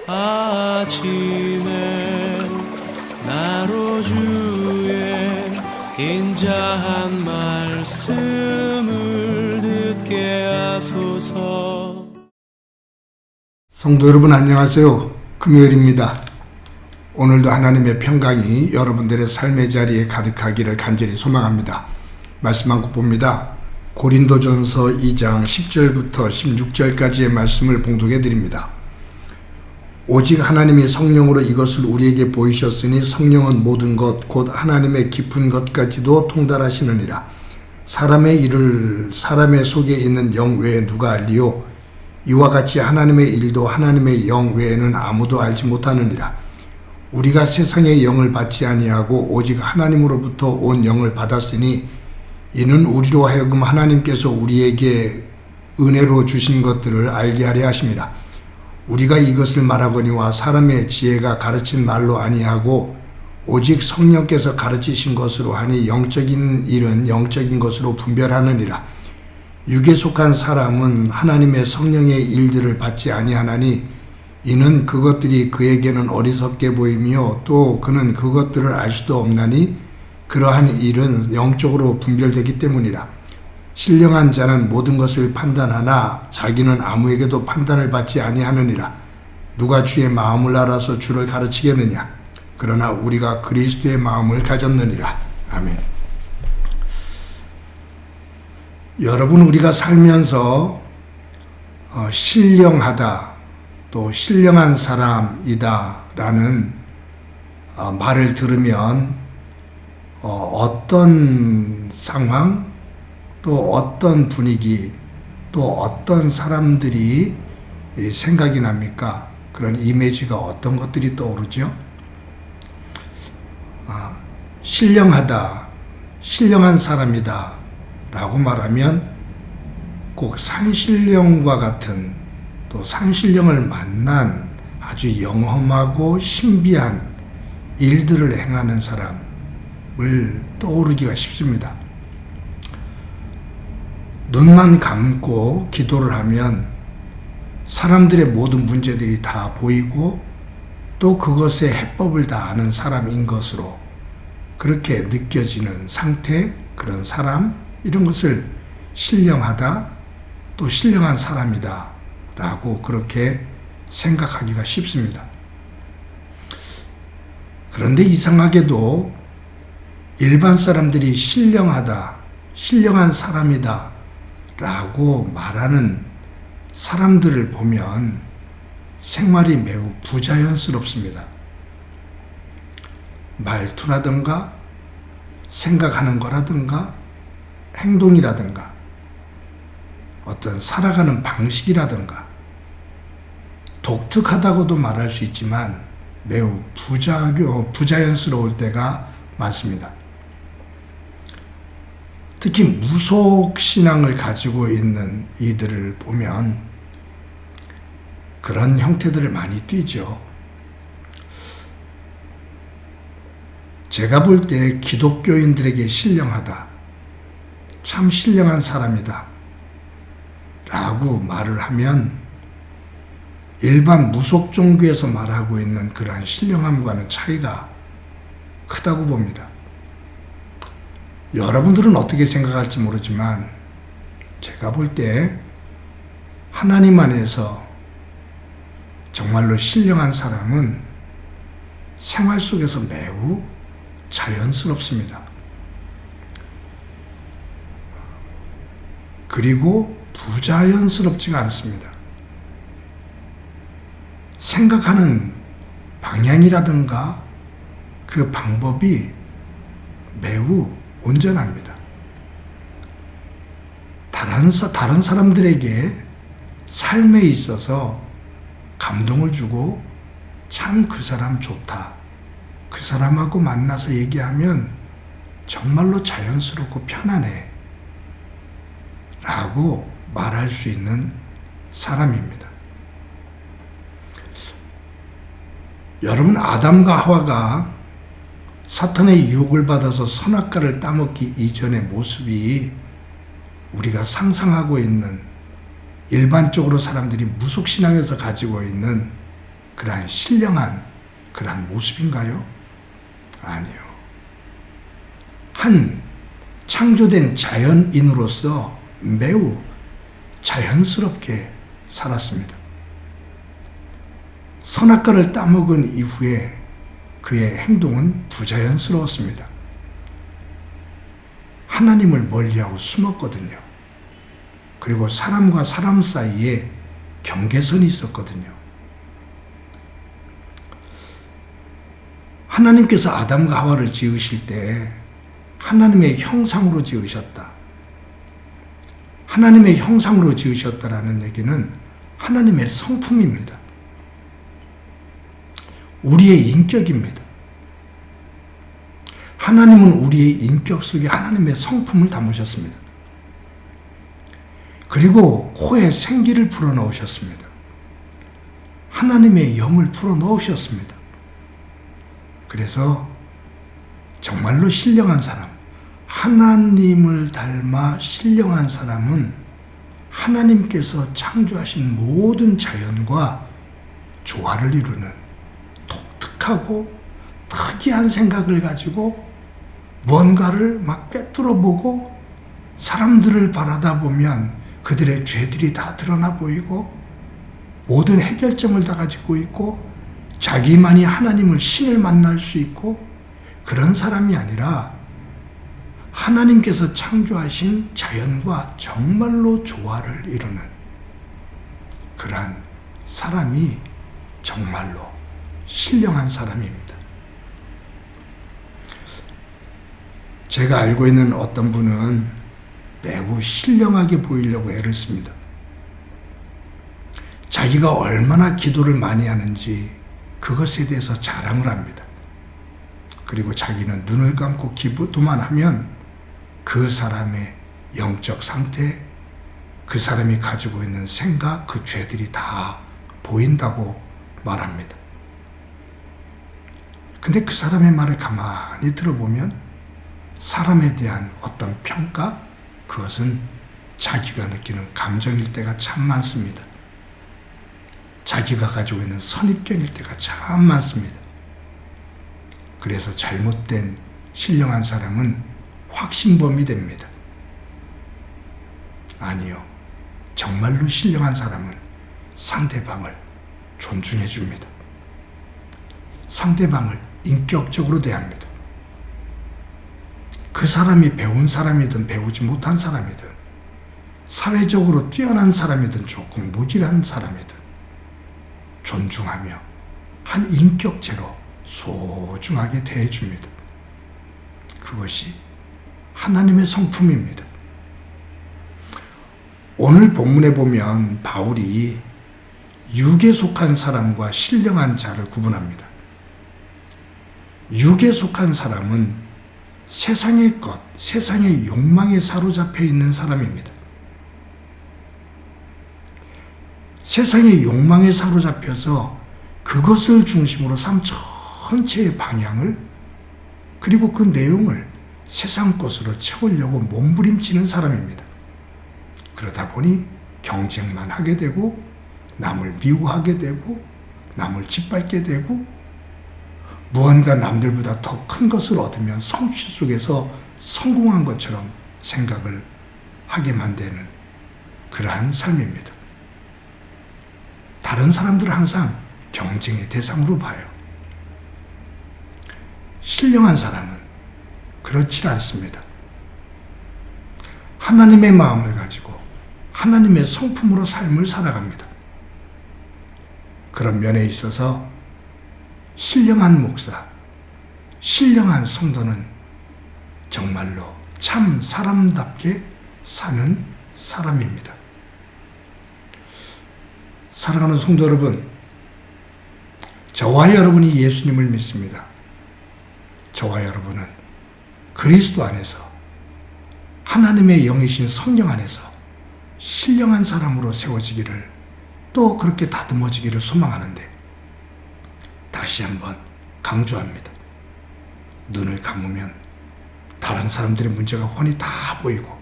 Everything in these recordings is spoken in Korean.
아침에 나로 주의 인자한 말씀을 듣게 하소서. 성도 여러분 안녕하세요. 금요일입니다. 오늘도 하나님의 평강이 여러분들의 삶의 자리에 가득하기를 간절히 소망합니다. 말씀 한 곳 봅니다. 고린도전서 2장 10절부터 16절까지의 말씀을 봉독해 드립니다. 오직 하나님이 성령으로 이것을 우리에게 보이셨으니 성령은 모든 것 곧 하나님의 깊은 것까지도 통달하시느니라. 사람의 일을 사람의 속에 있는 영 외에 누가 알리요? 이와 같이 하나님의 일도 하나님의 영 외에는 아무도 알지 못하느니라. 우리가 세상의 영을 받지 아니하고 오직 하나님으로부터 온 영을 받았으니 이는 우리로 하여금 하나님께서 우리에게 은혜로 주신 것들을 알게 하려 하심이라. 우리가 이것을 말하거니와 사람의 지혜가 가르친 말로 아니하고 오직 성령께서 가르치신 것으로 하니 영적인 일은 영적인 것으로 분별하느니라. 육에 속한 사람은 하나님의 성령의 일들을 받지 아니하나니 이는 그것들이 그에게는 어리석게 보이며 또 그는 그것들을 알 수도 없나니 그러한 일은 영적으로 분별되기 때문이라. 신령한 자는 모든 것을 판단하나 자기는 아무에게도 판단을 받지 아니하느니라. 누가 주의 마음을 알아서 주를 가르치겠느냐? 그러나 우리가 그리스도의 마음을 가졌느니라. 아멘. 여러분, 우리가 살면서 신령하다 또 신령한 사람이다 라는 말을 들으면 어떤 상황 또 어떤 분위기 또 어떤 사람들이 생각이 납니까? 그런 이미지가 어떤 것들이 떠오르죠? 신령하다, 신령한 사람이다 라고 말하면 꼭 산신령과 같은 또 산신령을 만난 아주 영험하고 신비한 일들을 행하는 사람을 떠오르기가 쉽습니다. 눈만 감고 기도를 하면 사람들의 모든 문제들이 다 보이고 또 그것의 해법을 다 아는 사람인 것으로 그렇게 느껴지는 상태, 그런 사람, 이런 것을 신령하다 또 신령한 사람이다 라고 그렇게 생각하기가 쉽습니다. 그런데 이상하게도 일반 사람들이 신령하다, 신령한 사람이다 라고 말하는 사람들을 보면 생활이 매우 부자연스럽습니다. 말투라든가 생각하는 거라든가 행동이라든가 어떤 살아가는 방식이라든가 독특하다고도 말할 수 있지만 매우 부자연스러울 때가 많습니다. 특히 무속신앙을 가지고 있는 이들을 보면 그런 형태들을 많이 띠죠. 제가 볼 때 기독교인들에게 신령하다, 참 신령한 사람이다 라고 말을 하면 일반 무속 종교에서 말하고 있는 그러한 신령함과는 차이가 크다고 봅니다. 여러분들은 어떻게 생각할지 모르지만 제가 볼 때 하나님 안에서 정말로 신령한 사람은 생활 속에서 매우 자연스럽습니다. 그리고 부자연스럽지가 않습니다. 생각하는 방향이라든가 그 방법이 매우 온전합니다. 다른 사람들에게 삶에 있어서 감동을 주고 참 그 사람 좋다, 그 사람하고 만나서 얘기하면 정말로 자연스럽고 편하네 라고 말할 수 있는 사람입니다. 여러분, 아담과 하와가 사탄의 유혹을 받아서 선악과를 따먹기 이전의 모습이 우리가 상상하고 있는 일반적으로 사람들이 무속신앙에서 가지고 있는 그러한 신령한 그러한 모습인가요? 아니요. 한 창조된 자연인으로서 매우 자연스럽게 살았습니다. 선악과를 따먹은 이후에 그의 행동은 부자연스러웠습니다. 하나님을 멀리하고 숨었거든요. 그리고 사람과 사람 사이에 경계선이 있었거든요. 하나님께서 아담과 하와를 지으실 때 하나님의 형상으로 지으셨다. 하나님의 형상으로 지으셨다라는 얘기는 하나님의 성품입니다. 우리의 인격입니다. 하나님은 우리의 인격 속에 하나님의 성품을 담으셨습니다. 그리고 코에 생기를 불어넣으셨습니다. 하나님의 영을 불어넣으셨습니다. 그래서 정말로 신령한 사람, 하나님을 닮아 신령한 사람은 하나님께서 창조하신 모든 자연과 조화를 이루는 독특하고 특이한 생각을 가지고 무언가를 막 꿰뚫어 보고 사람들을 바라다 보면 그들의 죄들이 다 드러나 보이고 모든 해결점을 다 가지고 있고 자기만이 하나님을 신을 만날 수 있고 그런 사람이 아니라 하나님께서 창조하신 자연과 정말로 조화를 이루는 그러한 사람이 정말로 신령한 사람입니다. 제가 알고 있는 어떤 분은 매우 신령하게 보이려고 애를 씁니다. 자기가 얼마나 기도를 많이 하는지 그것에 대해서 자랑을 합니다. 그리고 자기는 눈을 감고 기도만 하면 그 사람의 영적 상태, 그 사람이 가지고 있는 생각, 그 죄들이 다 보인다고 말합니다. 근데 그 사람의 말을 가만히 들어보면 사람에 대한 어떤 평가, 그것은 자기가 느끼는 감정일 때가 참 많습니다. 자기가 가지고 있는 선입견일 때가 참 많습니다. 그래서 잘못된 신령한 사람은 확신범이 됩니다. 아니요. 정말로 신령한 사람은 상대방을 존중해 줍니다. 상대방을 인격적으로 대합니다. 그 사람이 배운 사람이든 배우지 못한 사람이든 사회적으로 뛰어난 사람이든 조금 무질한 사람이든 존중하며 한 인격체로 소중하게 대해줍니다. 그것이 하나님의 성품입니다. 오늘 본문에 보면 바울이 육에 속한 사람과 신령한 자를 구분합니다. 육에 속한 사람은 세상의 것, 세상의 욕망에 사로잡혀 있는 사람입니다. 세상의 욕망에 사로잡혀서 그것을 중심으로 삶 전체의 방향을 그리고 그 내용을 세상 것으로 채우려고 몸부림치는 사람입니다. 그러다 보니 경쟁만 하게 되고 남을 미워하게 되고 남을 짓밟게 되고 무언가 남들보다 더 큰 것을 얻으면 성취 속에서 성공한 것처럼 생각을 하게 만드는 그러한 삶입니다. 다른 사람들은 항상 경쟁의 대상으로 봐요. 신령한 사람은 그렇지 않습니다. 하나님의 마음을 가지고 하나님의 성품으로 삶을 살아갑니다. 그런 면에 있어서 신령한 목사, 신령한 성도는 정말로 참 사람답게 사는 사람입니다. 사랑하는 성도 여러분, 저와 여러분이 예수님을 믿습니다. 저와 여러분은 그리스도 안에서 하나님의 영이신 성령 안에서 신령한 사람으로 세워지기를 또 그렇게 다듬어지기를 소망하는데 다시 한번 강조합니다. 눈을 감으면 다른 사람들의 문제가 훤히 다 보이고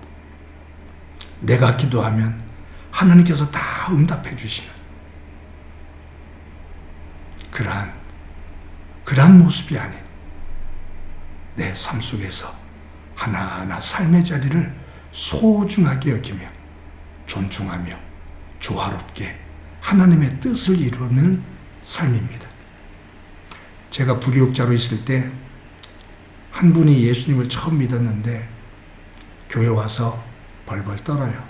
내가 기도하면 하나님께서 다 응답해 주시는 그러한 모습이 아닌 내 삶 속에서 하나하나 삶의 자리를 소중하게 여기며 존중하며 조화롭게 하나님의 뜻을 이루는 삶입니다. 제가 불교육자로 있을 때 한 분이 예수님을 처음 믿었는데 교회 와서 벌벌 떨어요.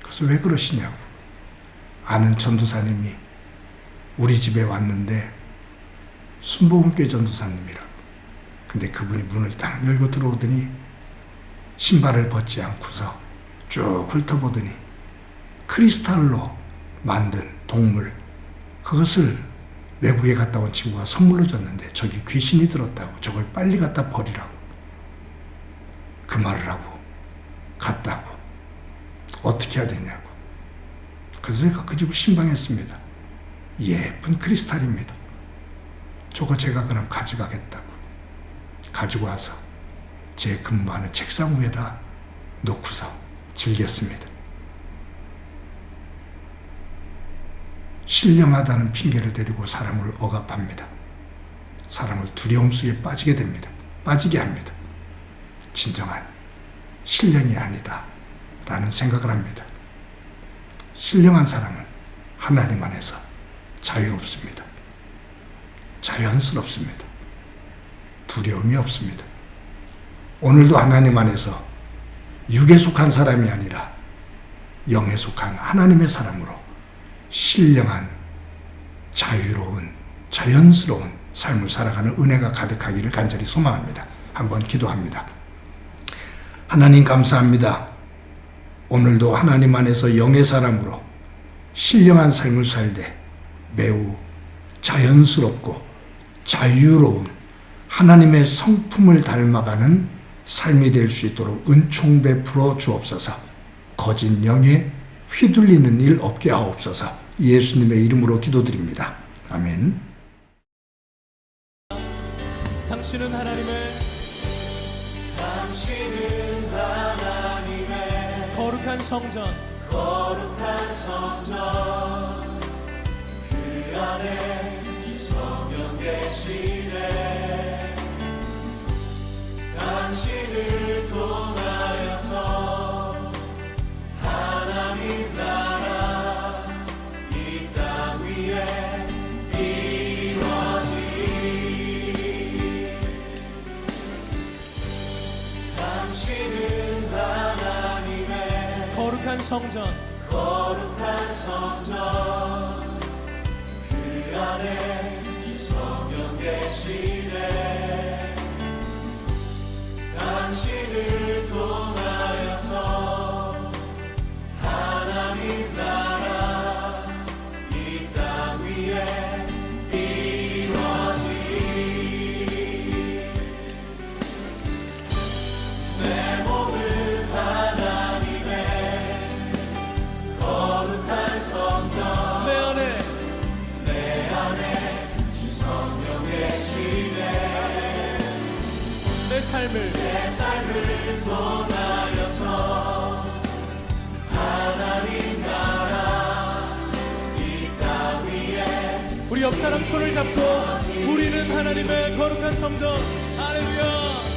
그래서 왜 그러시냐고. 아는 전도사님이 우리 집에 왔는데 순복음교회 전도사님이라고. 근데 그분이 문을 딱 열고 들어오더니 신발을 벗지 않고서 쭉 훑어보더니 크리스탈로 만든 동물, 그것을 외국에 갔다 온 친구가 선물로 줬는데 저기 귀신이 들었다고, 저걸 빨리 갖다 버리라고 그 말을 하고 갔다고. 어떻게 해야 되냐고. 그래서 제가 그 집을 신방했습니다. 예쁜 크리스탈입니다. 저거 제가 그럼 가져가겠다고. 가지고 와서 제 근무하는 책상 위에다 놓고서 즐겼습니다. 신령하다는 핑계를 대리고 사람을 억압합니다. 사람을 두려움 속에 빠지게 됩니다. 빠지게 합니다. 진정한 신령이 아니다 라는 생각을 합니다. 신령한 사람은 하나님 안에서 자유롭습니다. 자연스럽습니다. 두려움이 없습니다. 오늘도 하나님 안에서 육에 속한 사람이 아니라 영에 속한 하나님의 사람으로 신령한, 자유로운, 자연스러운 삶을 살아가는 은혜가 가득하기를 간절히 소망합니다. 한번 기도합니다. 하나님 감사합니다. 오늘도 하나님 안에서 영의 사람으로 신령한 삶을 살되 매우 자연스럽고 자유로운 하나님의 성품을 닮아가는 삶이 될 수 있도록 은총 베풀어 주옵소서. 거짓 영에 휘둘리는 일 없게 하옵소서. 예수님의 이름으로 기도드립니다. 아멘. 당신은 하나님의 거룩한 성전 그 안에 주 성령 계시네. 당신을 통하여서 하나님 나라 이 땅 위에 이루어지리. 당신은 하나님의 거룩한 성전 그 안에 주 성령 계시네. 당신을 통하여서 하나님 나라 이 땅 위에 이루어지리. 내 몸은 하나님의 거룩한 성전 내 안에 주 성령 계시네. 내 삶을 통하여서 하나님 나라 이 땅 위에. 우리 옆 사람 손을 잡고 우리는 하나님의 거룩한 성전. 할렐루야.